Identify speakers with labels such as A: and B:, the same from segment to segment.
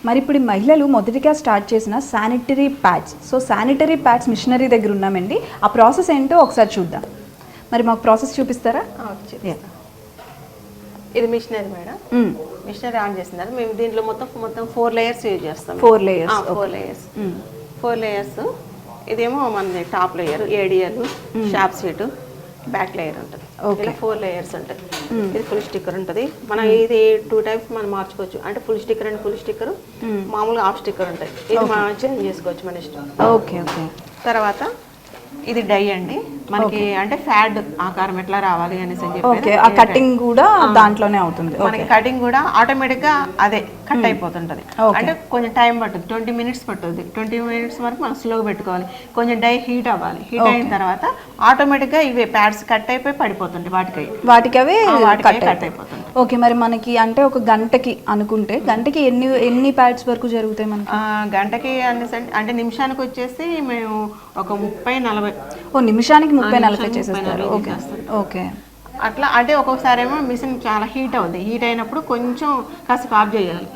A: మరి ఇప్పుడు ఈ మహిళలు మొదటిగా స్టార్ట్ చేసిన sanitary pads, so sanitary pads machinery దగ్గర ఉన్నామండి. ఆ ప్రాసెస్ ఏంటో ఒకసారి చూద్దాం. మరి మాకు ప్రాసెస్ చూపిస్తారా?
B: ఇది మిషనరీ మేడం. మిషనరీ ఆన్ చేస్తున్నారు. మేము దీంట్లో మొత్తం 4 లేయర్స్ యూజ్ చేస్తాం.
A: 4 లేయర్స్.
B: 4 లేయర్స్. ఇదేమో మనది టాప్ లేయర్, ఏడియల్, షాప్ స్వీట్, బ్యాక్ లేయర్ ఉంటుంది. ఇలా 4 లేయర్స్ ఉంటుంది. ఇది ఫుల్ స్టిక్కర్ ఉంటుంది. మనం ఇది 2 టైప్స్ మనం మార్చుకోవచ్చు. అంటే full sticker and full sticker, మామూలుగా హాఫ్ స్టిక్కర్ ఉంటుంది. ఇది మనం చేంజ్ చేసుకోవచ్చు మన ఇష్టం.
A: ఓకే.
B: తర్వాత ఇది డై అండి మనకి, అంటే ఫ్యాడ్ ఆకారం ఎట్లా రావాలి అనేసి అని చెప్పి
A: ఆ కటింగ్ కూడా దాంట్లోనే అవుతుంది.
B: మనకి కటింగ్ కూడా ఆటోమేటిక్ గా అదే కట్ అయిపోతుంటది. అంటే కొంచెం టైం పడుతుంది, 20 మినిట్స్ పట్టుద్ది. 20 మినిట్స్ వరకు మనం స్లోగా పెట్టుకోవాలి. కొంచెం డై హీట్ అవ్వాలి. హీట్ అయిన తర్వాత ఆటోమేటిక్ గా ఇవి ప్యాడ్స్ కట్ అయిపోయి పడిపోతుంది. వాటికి అవే కట్ అయిపోతుంది.
A: ఓకే. మరి మనకి అంటే ఒక గంటకి అనుకుంటే గంటకి ఎన్ని ప్యాడ్స్ వరకు జరుగుతాయి మనకి?
B: గంటకి అంటే నిమిషానికి వచ్చేసి మేము ఒక 30-40.
A: నిమిషానికి 30-40 చేసేస్తారు. Okay okay.
B: అట్లా అంటే ఒక్కొక్కసారి ఏమో మిషన్ చాలా హీట్ అవుతుంది. హీట్ అయినప్పుడు కొంచెం కాసేపు ఆఫ్ చేయాలి.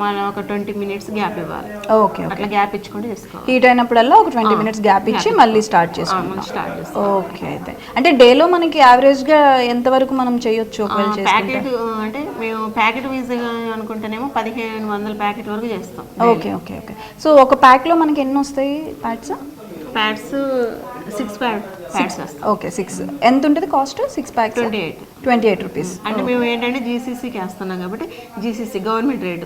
B: మనం ఒక 20 మినిట్స్ గ్యాప్ ఇవ్వాలి.
A: ఓకే.
B: అట్లా గ్యాప్ ఇచ్చుకుంటే చేసుకోవాలి.
A: హీట్ అయినప్పుడల్లా ఒక 20 మినిట్స్ గ్యాప్ ఇచ్చి మళ్ళీ స్టార్ట్ చేసుకోవాలి. ఓకే. అయితే అంటే డేలో మనకి యావరేజ్ గా ఎంత వరకు మనం చేయొచ్చు?
B: ప్యాకెట్ అంటే మేము ప్యాకెట్ వైజ్ అనుకుంటేనేమో 1500 ప్యాకెట్ వరకు చేస్తాం.
A: Okay okay okay. సో ఒక ప్యాక్ లో మనకి ఎన్ని వస్తాయి ప్యాడ్స్?
B: 6 ప్యాడ్స్ వస్తాయి.
A: ఓకే. 6 ఎంత ఉంటుంది కాస్ట్? 6 packs 28 rupees.
B: అంటే మేము ఏంటంటే జీసీసీకి వేస్తున్నాం కాబట్టి జీసీసీ గవర్నమెంట్ రేట్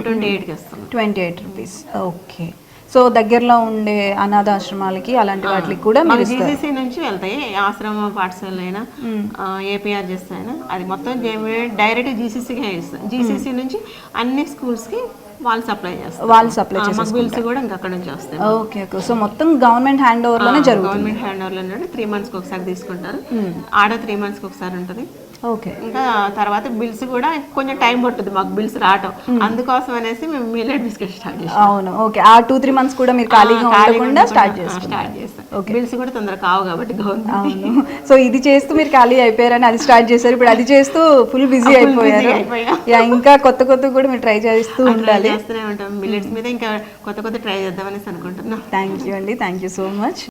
B: 28కి వేస్తున్నాం. 28
A: రూపీస్. ఓకే. సో దగ్గరలో ఉండే అనాథాశ్రమాలకి అలాంటి వాటికి కూడా
B: జీసీసీ నుంచి వెళ్తాయి. ఆశ్రమ పాఠశాల అయినా ఏపీఆర్ చేస్తాయినా అది మొత్తం డైరెక్ట్ జీసీసీకి వేస్తాం. జీసీసీ నుంచి అన్ని స్కూల్స్కి వాళ్ళు సప్లై చేస్తారు. బిల్స్ కూడా ఇంకా అక్కడ నుంచి వస్తాయి.
A: Okay okay. సో మొత్తం గవర్నమెంట్ హ్యాండ్ ఓవర్ లోనే జరుగుతుంది.
B: గవర్నమెంట్ హ్యాండ్ ఓవర్ లోనే 3 మంత్స్కి ఒకసారి తీసుకుంటారు. ఆడ 3 మంత్స్కి ఒకసారి ఉంటుంది.
A: ఓకే.
B: ఇంకా తర్వాత బిల్స్ కూడా కొంచెం టైం పడుతుంది మాకు బిల్స్ రావటం. అందుకోసం అనేసి మేము మిల్లెట్ బిస్కెట్ స్టార్ట్ చేస్తాం.
A: అవును. ఓకే. ఆ 2-3 మంత్స్ కూడా మీరు ఖాళీగా ఉండకుండా స్టార్ట్ చేస్తాం.
B: బిల్స్ కూడా తొందరగా కావు కాబట్టి గవర్నమెంట్.
A: అవును. సో ఇది చేస్తూ మీరు ఖాళీ అయిపోయారని అది స్టార్ట్ చేశారు. ఇప్పుడు అది చేస్తూ ఫుల్ బిజీ అయిపోయారు. ఇంకా కొత్త కూడా మీరు ట్రై చేస్తూ ఉండాలి.
B: చేస్తూనే ఉంటాం. మిల్లెట్స్ మీద ఇంకా కొత్త ట్రై చేద్దామనేసి అనుకుంటున్నాం.
A: థ్యాంక్ యూ అండి. Thank you so much.